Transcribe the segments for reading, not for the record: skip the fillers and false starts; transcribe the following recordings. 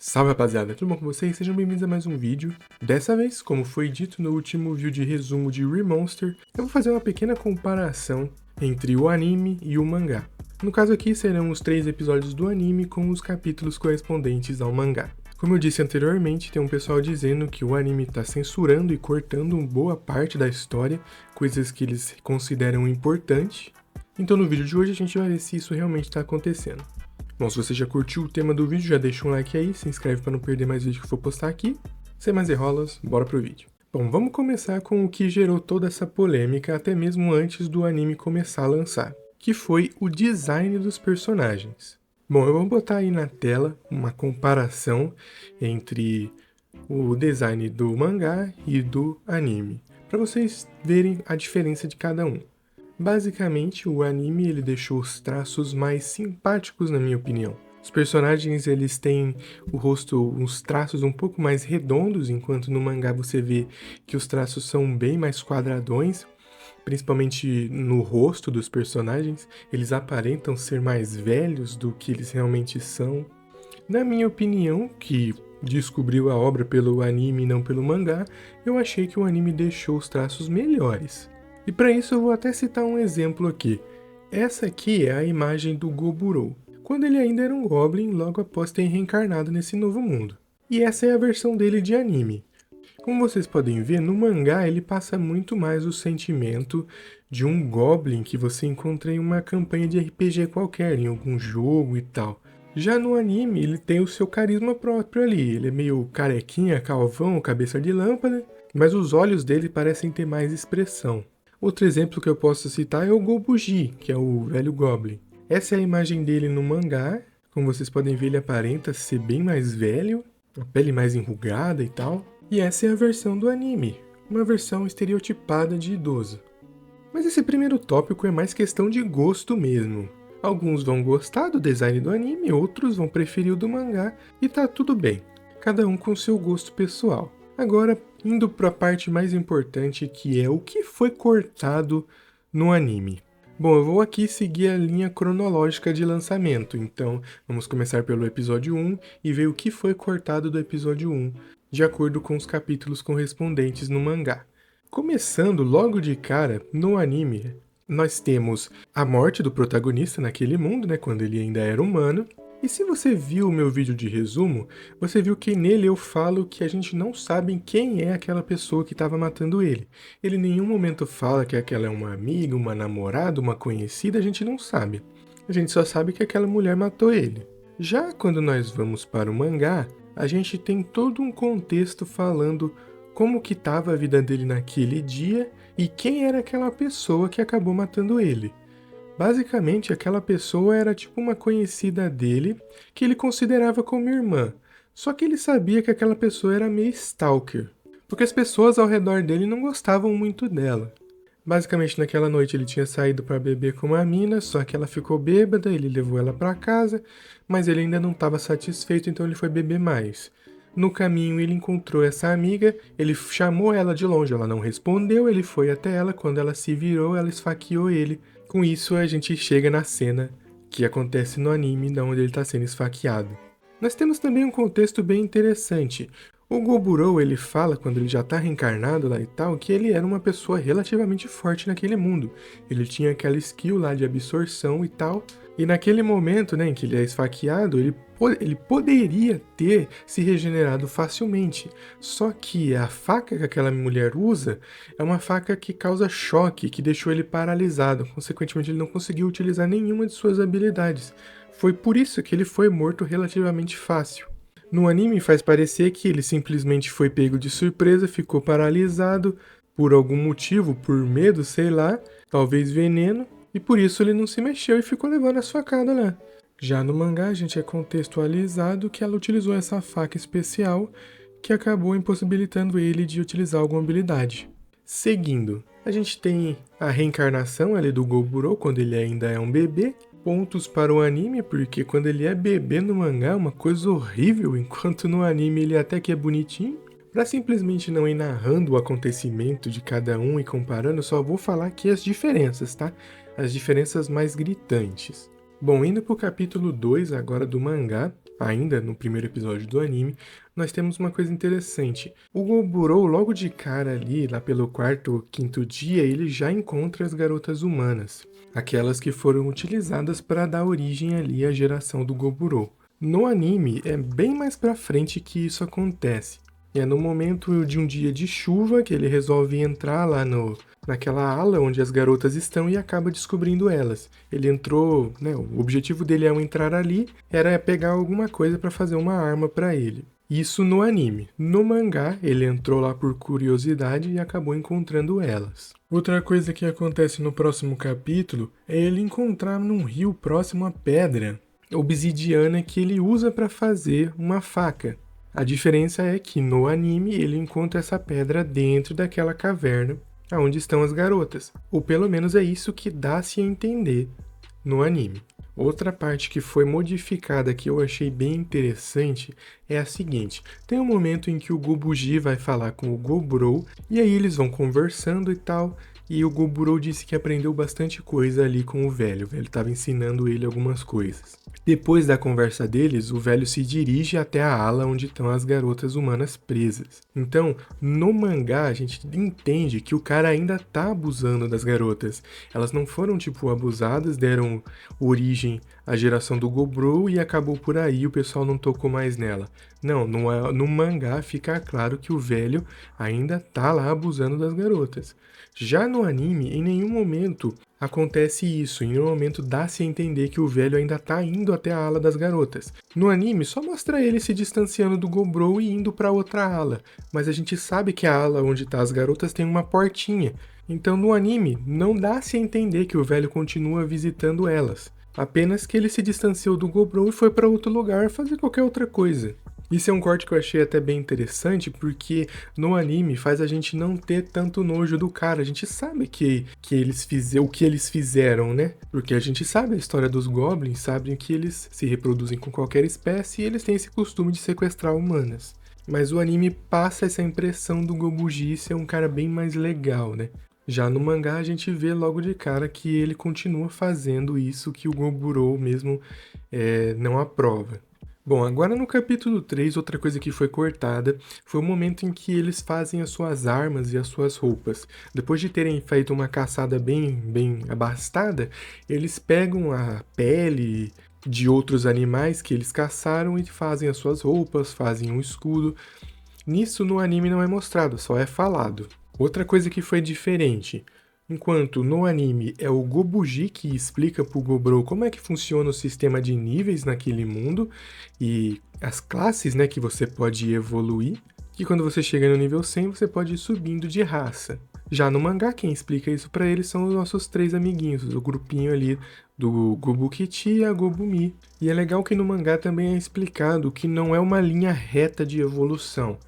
Salve rapaziada, tudo bom com vocês? Sejam bem-vindos a mais um vídeo. Dessa vez, como foi dito no último vídeo de resumo de Remonster, eu vou fazer uma pequena comparação entre o anime e o mangá. No caso aqui serão os 3 episódios do anime com os capítulos correspondentes ao mangá. Como eu disse anteriormente, tem um pessoal dizendo que o anime está censurando e cortando boa parte da história, coisas que eles consideram importantes. Então no vídeo de hoje a gente vai ver se isso realmente está acontecendo. Bom, se você já curtiu o tema do vídeo, já deixa um like aí, se inscreve para não perder mais vídeo que eu for postar aqui. Sem mais enrolas, bora pro vídeo. Bom, vamos começar com o que gerou toda essa polêmica até mesmo antes do anime começar a lançar, que foi o design dos personagens. Bom, eu vou botar aí na tela uma comparação entre o design do mangá e do anime, para vocês verem a diferença de cada um. Basicamente, o anime ele deixou os traços mais simpáticos, na minha opinião. Os personagens eles têm o rosto, uns traços um pouco mais redondos, enquanto no mangá você vê que os traços são bem mais quadradões, principalmente no rosto dos personagens. Eles aparentam ser mais velhos do que eles realmente são. Na minha opinião, que descobriu a obra pelo anime e não pelo mangá, eu achei que o anime deixou os traços melhores. E para isso eu vou até citar um exemplo aqui. Essa aqui é a imagem do Goburo, quando ele ainda era um Goblin logo após ter reencarnado nesse novo mundo. E essa é a versão dele de anime. Como vocês podem ver, no mangá ele passa muito mais o sentimento de um Goblin que você encontra em uma campanha de RPG qualquer, em algum jogo e tal. Já no anime ele tem o seu carisma próprio ali, ele é meio carequinha, calvão, cabeça de lâmpada, mas os olhos dele parecem ter mais expressão. Outro exemplo que eu posso citar é o Gobuji, que é o velho Goblin. Essa é a imagem dele no mangá. Como vocês podem ver, ele aparenta ser bem mais velho, a pele mais enrugada e tal. E essa é a versão do anime, uma versão estereotipada de idoso. Mas esse primeiro tópico é mais questão de gosto mesmo. Alguns vão gostar do design do anime, outros vão preferir o do mangá, e tá tudo bem. Cada um com seu gosto pessoal. Agora, indo para a parte mais importante, que é o que foi cortado no anime. Bom, eu vou aqui seguir a linha cronológica de lançamento, então vamos começar pelo episódio 1 e ver o que foi cortado do episódio 1, de acordo com os capítulos correspondentes no mangá. Começando logo de cara, no anime, nós temos a morte do protagonista naquele mundo, né, quando ele ainda era humano. E se você viu o meu vídeo de resumo, você viu que nele eu falo que a gente não sabe quem é aquela pessoa que estava matando ele. Ele em nenhum momento fala que aquela é uma amiga, uma namorada, uma conhecida, a gente não sabe. A gente só sabe que aquela mulher matou ele. Já quando nós vamos para o mangá, a gente tem todo um contexto falando como que estava a vida dele naquele dia e quem era aquela pessoa que acabou matando ele. Basicamente, aquela pessoa era tipo uma conhecida dele, que ele considerava como irmã. Só que ele sabia que aquela pessoa era meio stalker, porque as pessoas ao redor dele não gostavam muito dela. Basicamente, naquela noite ele tinha saído para beber com uma mina, só que ela ficou bêbada, ele levou ela para casa, mas ele ainda não estava satisfeito, então ele foi beber mais. No caminho ele encontrou essa amiga, ele chamou ela de longe, ela não respondeu, ele foi até ela, quando ela se virou, ela esfaqueou ele. Com isso a gente chega na cena que acontece no anime, onde ele está sendo esfaqueado. Nós temos também um contexto bem interessante. O Goburo, ele fala, quando ele já está reencarnado lá e tal, que ele era uma pessoa relativamente forte naquele mundo. Ele tinha aquela skill lá de absorção e tal. E naquele momento, né, em que ele é esfaqueado, ele poderia ter se regenerado facilmente. Só que a faca que aquela mulher usa é uma faca que causa choque, que deixou ele paralisado. Consequentemente, ele não conseguiu utilizar nenhuma de suas habilidades. Foi por isso que ele foi morto relativamente fácil. No anime faz parecer que ele simplesmente foi pego de surpresa, ficou paralisado por algum motivo, por medo, sei lá, talvez veneno, e por isso ele não se mexeu e ficou levando a facada lá. Já no mangá a gente é contextualizado que ela utilizou essa faca especial que acabou impossibilitando ele de utilizar alguma habilidade. Seguindo, a gente tem a reencarnação ali do Goburo quando ele ainda é um bebê. Pontos para o anime, porque quando ele é bebê no mangá é uma coisa horrível, enquanto no anime ele até que é bonitinho. Para simplesmente não ir narrando o acontecimento de cada um e comparando, só vou falar aqui as diferenças, tá? As diferenças mais gritantes. Bom, indo pro capítulo 2 agora do mangá, ainda no primeiro episódio do anime, nós temos uma coisa interessante. O Goburo, logo de cara ali, lá pelo quarto ou quinto dia, ele já encontra as garotas humanas. Aquelas que foram utilizadas para dar origem ali à geração do Goburo. No anime, é bem mais pra frente que isso acontece. É no momento de um dia de chuva que ele resolve entrar lá naquela ala onde as garotas estão e acaba descobrindo elas. Ele entrou, né, o objetivo dele ao entrar ali era pegar alguma coisa para fazer uma arma para ele. Isso no anime. No mangá, ele entrou lá por curiosidade e acabou encontrando elas. Outra coisa que acontece no próximo capítulo é ele encontrar num rio próximo a pedra obsidiana que ele usa para fazer uma faca. A diferença é que no anime ele encontra essa pedra dentro daquela caverna onde estão as garotas. Ou pelo menos é isso que dá-se a entender no anime. Outra parte que foi modificada que eu achei bem interessante é a seguinte. Tem um momento em que o Gobuji vai falar com o Goburo e aí eles vão conversando e tal. E o Goburo disse que aprendeu bastante coisa ali com o velho estava ensinando ele algumas coisas. Depois da conversa deles, o velho se dirige até a ala onde estão as garotas humanas presas. Então, no mangá, a gente entende que o cara ainda tá abusando das garotas. Elas não foram, abusadas, deram origem à geração do Goburo e acabou por aí, o pessoal não tocou mais nela. Não, no mangá fica claro que o velho ainda tá lá abusando das garotas. Já no anime, em nenhum momento acontece isso, em nenhum momento dá-se a entender que o velho ainda tá indo até a ala das garotas. No anime, só mostra ele se distanciando do Goburo e indo para outra ala, mas a gente sabe que a ala onde tá as garotas tem uma portinha. Então no anime, não dá-se a entender que o velho continua visitando elas. Apenas que ele se distanciou do Goburo e foi para outro lugar fazer qualquer outra coisa. Isso é um corte que eu achei até bem interessante, porque no anime faz a gente não ter tanto nojo do cara. A gente sabe o que eles fizeram, né? Porque a gente sabe a história dos goblins, sabe que eles se reproduzem com qualquer espécie e eles têm esse costume de sequestrar humanas. Mas o anime passa essa impressão do Gobuji ser um cara bem mais legal, né? Já no mangá a gente vê logo de cara que ele continua fazendo isso que o Goburo mesmo não aprova. Bom, agora no capítulo 3, outra coisa que foi cortada foi o momento em que eles fazem as suas armas e as suas roupas. Depois de terem feito uma caçada bem abastada, eles pegam a pele de outros animais que eles caçaram e fazem as suas roupas, fazem um escudo. Nisso no anime não é mostrado, só é falado. Outra coisa que foi diferente. Enquanto no anime é o Gobuji que explica pro Goburo como é que funciona o sistema de níveis naquele mundo e as classes, né, que você pode evoluir, que quando você chega no nível 100 você pode ir subindo de raça. Já no mangá, quem explica isso pra eles são os nossos 3 amiguinhos, o grupinho ali do Gobukichi e a Gobumi. E é legal que no mangá também é explicado que não é uma linha reta de evolução.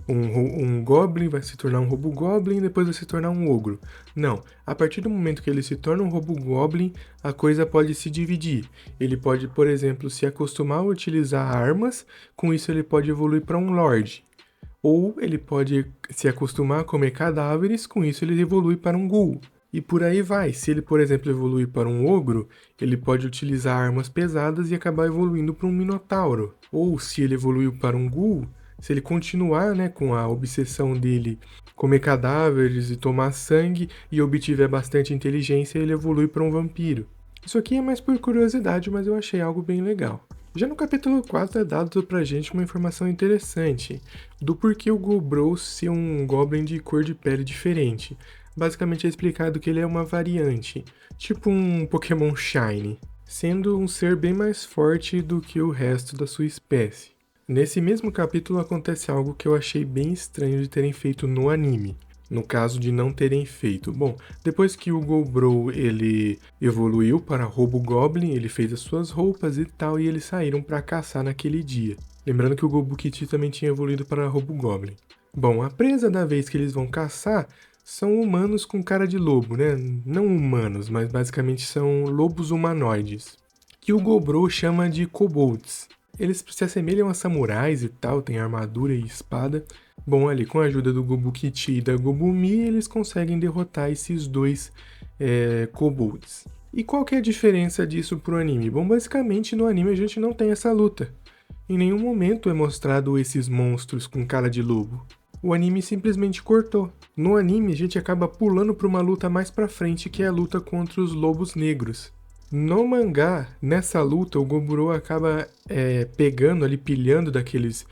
Um Goblin vai se tornar um Robo-Goblin e depois vai se tornar um Ogro. Não, a partir do momento que ele se torna um Robo-Goblin, a coisa pode se dividir. Ele pode, por exemplo, se acostumar a utilizar armas, com isso ele pode evoluir para um Lorde. Ou ele pode se acostumar a comer cadáveres, com isso ele evolui para um Ghoul. E por aí vai. Se ele, por exemplo, evoluir para um Ogro, ele pode utilizar armas pesadas e acabar evoluindo para um Minotauro. Ou se ele evoluiu para um Ghoul, se ele continuar, né, com a obsessão dele comer cadáveres e tomar sangue e obtiver bastante inteligência, ele evolui para um vampiro. Isso aqui é mais por curiosidade, mas eu achei algo bem legal. Já no capítulo 4 é dado pra gente uma informação interessante do porquê o Goburo ser um Goblin de cor de pele diferente. Basicamente é explicado que ele é uma variante, tipo um Pokémon Shiny, sendo um ser bem mais forte do que o resto da sua espécie. Nesse mesmo capítulo acontece algo que eu achei bem estranho de terem feito no anime. No caso de não terem feito. Bom, depois que o Goburo ele evoluiu para Robo-Goblin, ele fez as suas roupas e tal, e eles saíram para caçar naquele dia. Lembrando que o Gobukichi também tinha evoluído para Robo-Goblin. Bom, a presa da vez que eles vão caçar são humanos com cara de lobo, né? Não humanos, mas basicamente são lobos humanoides, que o Goburo chama de kobolds. Eles se assemelham a samurais e tal, têm armadura e espada. Bom, ali com a ajuda do Gobukichi e da Gobumi, eles conseguem derrotar esses dois kobolds. E qual que é a diferença disso pro anime? Bom, basicamente no anime a gente não tem essa luta. Em nenhum momento é mostrado esses monstros com cara de lobo. O anime simplesmente cortou. No anime, a gente acaba pulando para uma luta mais pra frente, que é a luta contra os lobos negros. No mangá, nessa luta, o Goburo acaba pegando ali, pilhando daqueles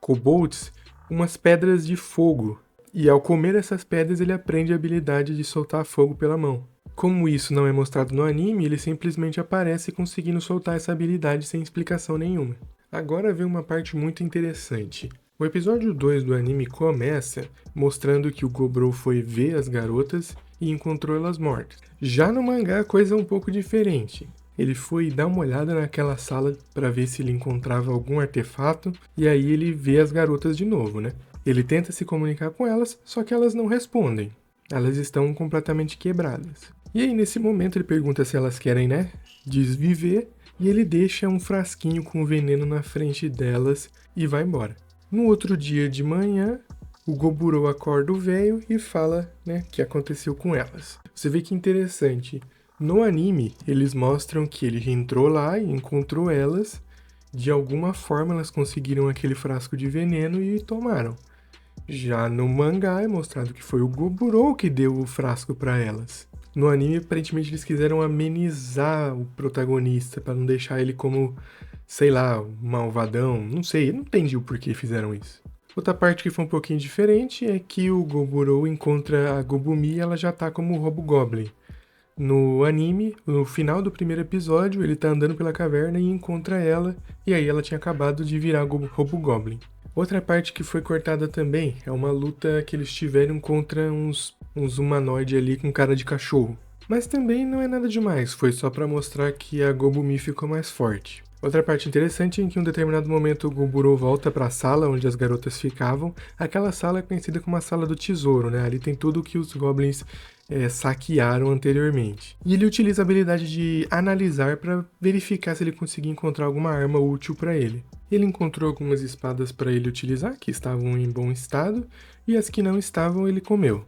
kobolds, umas pedras de fogo. E ao comer essas pedras, ele aprende a habilidade de soltar fogo pela mão. Como isso não é mostrado no anime, ele simplesmente aparece conseguindo soltar essa habilidade sem explicação nenhuma. Agora vem uma parte muito interessante. O episódio 2 do anime começa mostrando que o Goburo foi ver as garotas e encontrou elas mortas. Já no mangá a coisa é um pouco diferente. Ele foi dar uma olhada naquela sala para ver se ele encontrava algum artefato e aí ele vê as garotas de novo, né? Ele tenta se comunicar com elas, só que elas não respondem. Elas estão completamente quebradas. E aí nesse momento ele pergunta se elas querem, desviver, e ele deixa um frasquinho com veneno na frente delas e vai embora. No outro dia de manhã, o Goburo acorda o velho e fala, que aconteceu com elas. Você vê que interessante. No anime, eles mostram que ele entrou lá e encontrou elas. De alguma forma, elas conseguiram aquele frasco de veneno e tomaram. Já no mangá, é mostrado que foi o Goburo que deu o frasco para elas. No anime, aparentemente, eles quiseram amenizar o protagonista, para não deixar ele como, um malvadão. Não sei, eu não entendi o porquê fizeram isso. Outra parte que foi um pouquinho diferente é que o Goburo encontra a Gobumi e ela já tá como Hobgoblin. No anime, no final do primeiro episódio, ele tá andando pela caverna e encontra ela, e aí ela tinha acabado de virar Hobgoblin. Outra parte que foi cortada também é uma luta que eles tiveram contra uns humanoides ali com cara de cachorro. Mas também não é nada demais, foi só pra mostrar que a Gobumi ficou mais forte. Outra parte interessante é que em um determinado momento o Goburo volta para a sala onde as garotas ficavam. Aquela sala é conhecida como a Sala do Tesouro, Ali tem tudo que os goblins saquearam anteriormente. E ele utiliza a habilidade de analisar para verificar se ele conseguia encontrar alguma arma útil para ele. Ele encontrou algumas espadas para ele utilizar, que estavam em bom estado, e as que não estavam ele comeu.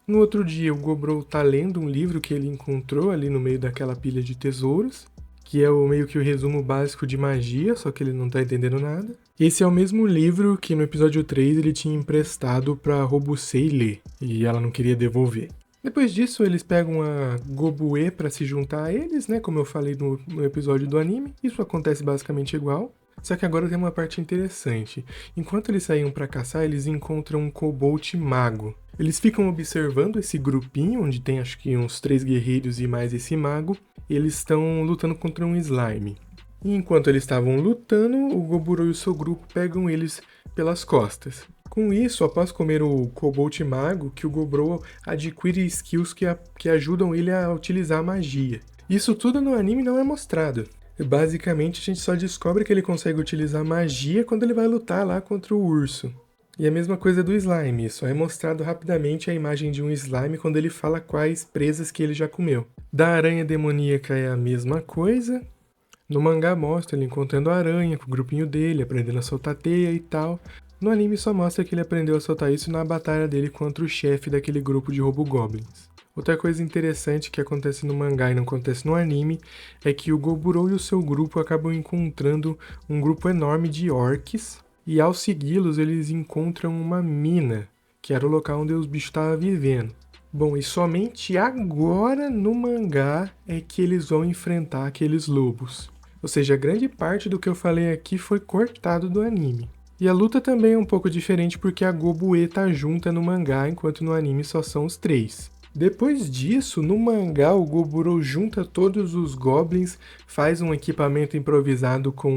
No outro dia, o Goburo tá lendo um livro que ele encontrou ali no meio daquela pilha de tesouros, que é meio que o resumo básico de magia, só que ele não tá entendendo nada. Esse é o mesmo livro que no episódio 3 ele tinha emprestado pra Robusei ler, e ela não queria devolver. Depois disso, eles pegam a Gobue pra se juntar a eles, como eu falei no episódio do anime. Isso acontece basicamente igual. Só que agora tem uma parte interessante. Enquanto eles saíam para caçar, eles encontram um kobold mago. Eles ficam observando esse grupinho, onde tem acho que uns 3 guerreiros e mais esse mago. Eles estão lutando contra um slime. E enquanto eles estavam lutando, o Goburo e o seu grupo pegam eles pelas costas. Com isso, após comer o kobold mago, que o Goburo adquire skills que ajudam ele a utilizar a magia. Isso tudo no anime não é mostrado. Basicamente, a gente só descobre que ele consegue utilizar magia quando ele vai lutar lá contra o urso. E a mesma coisa do slime, só é mostrado rapidamente a imagem de um slime quando ele fala quais presas que ele já comeu. Da aranha demoníaca é a mesma coisa. No mangá mostra ele encontrando a aranha com o grupinho dele, aprendendo a soltar teia e tal. No anime só mostra que ele aprendeu a soltar isso na batalha dele contra o chefe daquele grupo de Hobgoblins. Outra coisa interessante que acontece no mangá e não acontece no anime é que o Goburo e o seu grupo acabam encontrando um grupo enorme de orcs e ao segui-los eles encontram uma mina, que era o local onde os bichos estavam vivendo. Bom, e somente agora no mangá é que eles vão enfrentar aqueles lobos. Ou seja, grande parte do que eu falei aqui foi cortado do anime. E a luta também é um pouco diferente porque a Gobue tá junta no mangá, enquanto no anime só são os 3. Depois disso, no mangá, o Goburo junta todos os goblins, faz um equipamento improvisado com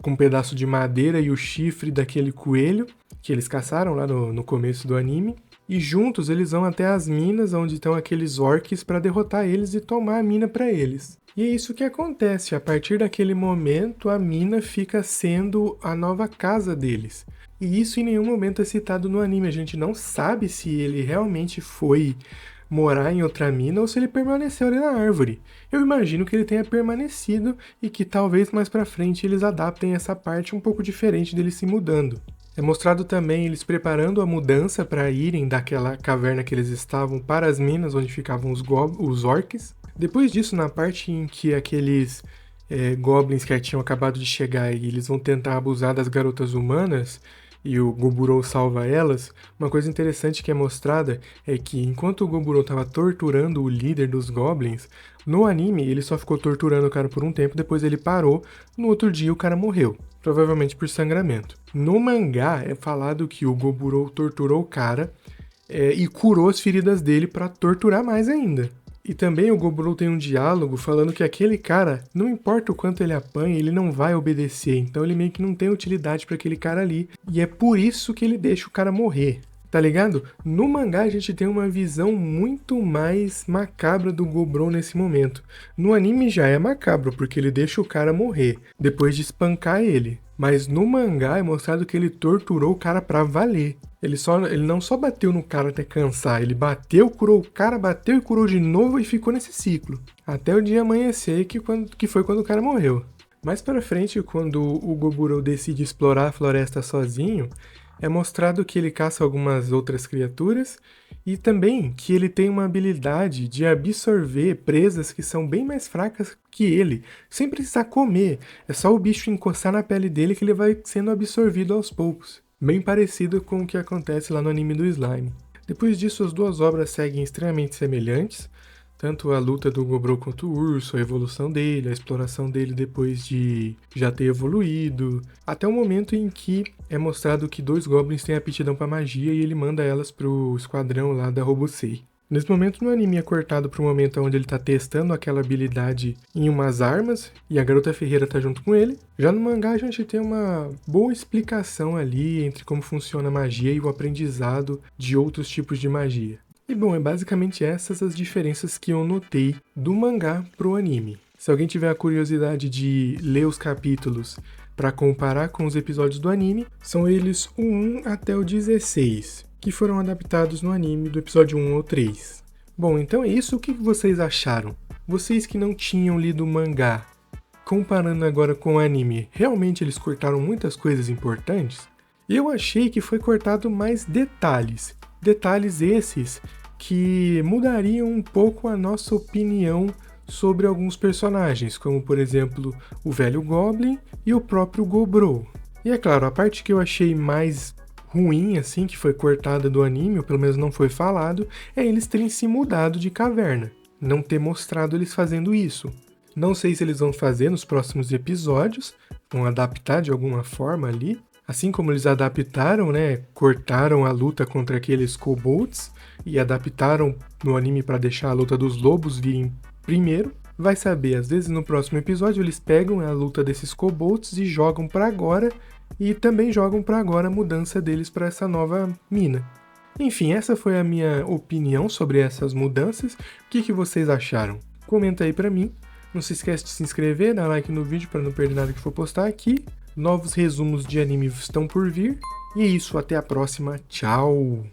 um pedaço de madeira e o chifre daquele coelho que eles caçaram lá no começo do anime. E juntos eles vão até as minas onde estão aqueles orcs para derrotar eles e tomar a mina para eles. E é isso que acontece, a partir daquele momento a mina fica sendo a nova casa deles. E isso em nenhum momento é citado no anime, a gente não sabe se ele realmente foi morar em outra mina ou se ele permaneceu ali na árvore. Eu imagino que ele tenha permanecido e que talvez mais pra frente eles adaptem essa parte um pouco diferente dele se mudando. É mostrado também eles preparando a mudança para irem daquela caverna que eles estavam para as minas onde ficavam os orcs. Depois disso, na parte em que aqueles goblins que tinham acabado de chegar e eles vão tentar abusar das garotas humanas e o Goburo salva elas. Uma coisa interessante que é mostrada é que enquanto o Goburo estava torturando o líder dos goblins, no anime ele só ficou torturando o cara por um tempo, depois ele parou, no outro dia o cara morreu, provavelmente por sangramento. No mangá é falado que o Goburo torturou o cara e curou as feridas dele para torturar mais ainda. E também o Goburo tem um diálogo falando que aquele cara, não importa o quanto ele apanha, ele não vai obedecer. Então ele meio que não tem utilidade para aquele cara ali. E é por isso que ele deixa o cara morrer. Tá ligado? No mangá a gente tem uma visão muito mais macabra do Goburo nesse momento. No anime já é macabro, porque ele deixa o cara morrer, depois de espancar ele. Mas no mangá é mostrado que ele torturou o cara pra valer. Ele não só bateu no cara até cansar, ele bateu, curou o cara, bateu e curou de novo e ficou nesse ciclo. Até o dia amanhecer, que foi quando o cara morreu. Mais pra frente, quando o Goburo decide explorar a floresta sozinho, é mostrado que ele caça algumas outras criaturas e também que ele tem uma habilidade de absorver presas que são bem mais fracas que ele, sem precisar comer. É só o bicho encostar na pele dele que ele vai sendo absorvido aos poucos. Bem parecido com o que acontece lá no anime do Slime. Depois disso, as duas obras seguem extremamente semelhantes, tanto a luta do Goburo contra o urso, a evolução dele, a exploração dele depois de já ter evoluído, até o momento em que é mostrado que dois goblins têm aptidão para magia e ele manda elas pro esquadrão lá da Robosei. Nesse momento no anime é cortado pro momento onde ele tá testando aquela habilidade em umas armas e a garota ferreira tá junto com ele. Já no mangá a gente tem uma boa explicação ali entre como funciona a magia e o aprendizado de outros tipos de magia. E bom, é basicamente essas as diferenças que eu notei do mangá pro anime. Se alguém tiver a curiosidade de ler os capítulos para comparar com os episódios do anime, são eles o 1 até o 16, que foram adaptados no anime do episódio 1 ao 3. Bom, então é isso. O que vocês acharam? Vocês que não tinham lido o mangá, comparando agora com o anime, realmente eles cortaram muitas coisas importantes? Eu achei que foi cortado mais detalhes. Detalhes esses que mudariam um pouco a nossa opinião sobre alguns personagens, como por exemplo o velho Goblin e o próprio Goburo. E é claro, a parte que eu achei mais ruim, assim, que foi cortada do anime, ou pelo menos não foi falado, é eles terem se mudado de caverna, não ter mostrado eles fazendo isso. Não sei se eles vão fazer nos próximos episódios, vão adaptar de alguma forma ali, assim como eles adaptaram, né, cortaram a luta contra aqueles kobolds e adaptaram no anime para deixar a luta dos lobos virem primeiro. Vai saber, às vezes no próximo episódio eles pegam a luta desses kobolds e jogam para agora, e também jogam para agora a mudança deles para essa nova mina. Enfim, essa foi a minha opinião sobre essas mudanças. O que vocês acharam? Comenta aí para mim. Não se esquece de se inscrever, dar like no vídeo para não perder nada que for postar aqui. Novos resumos de anime estão por vir. E é isso, até a próxima. Tchau!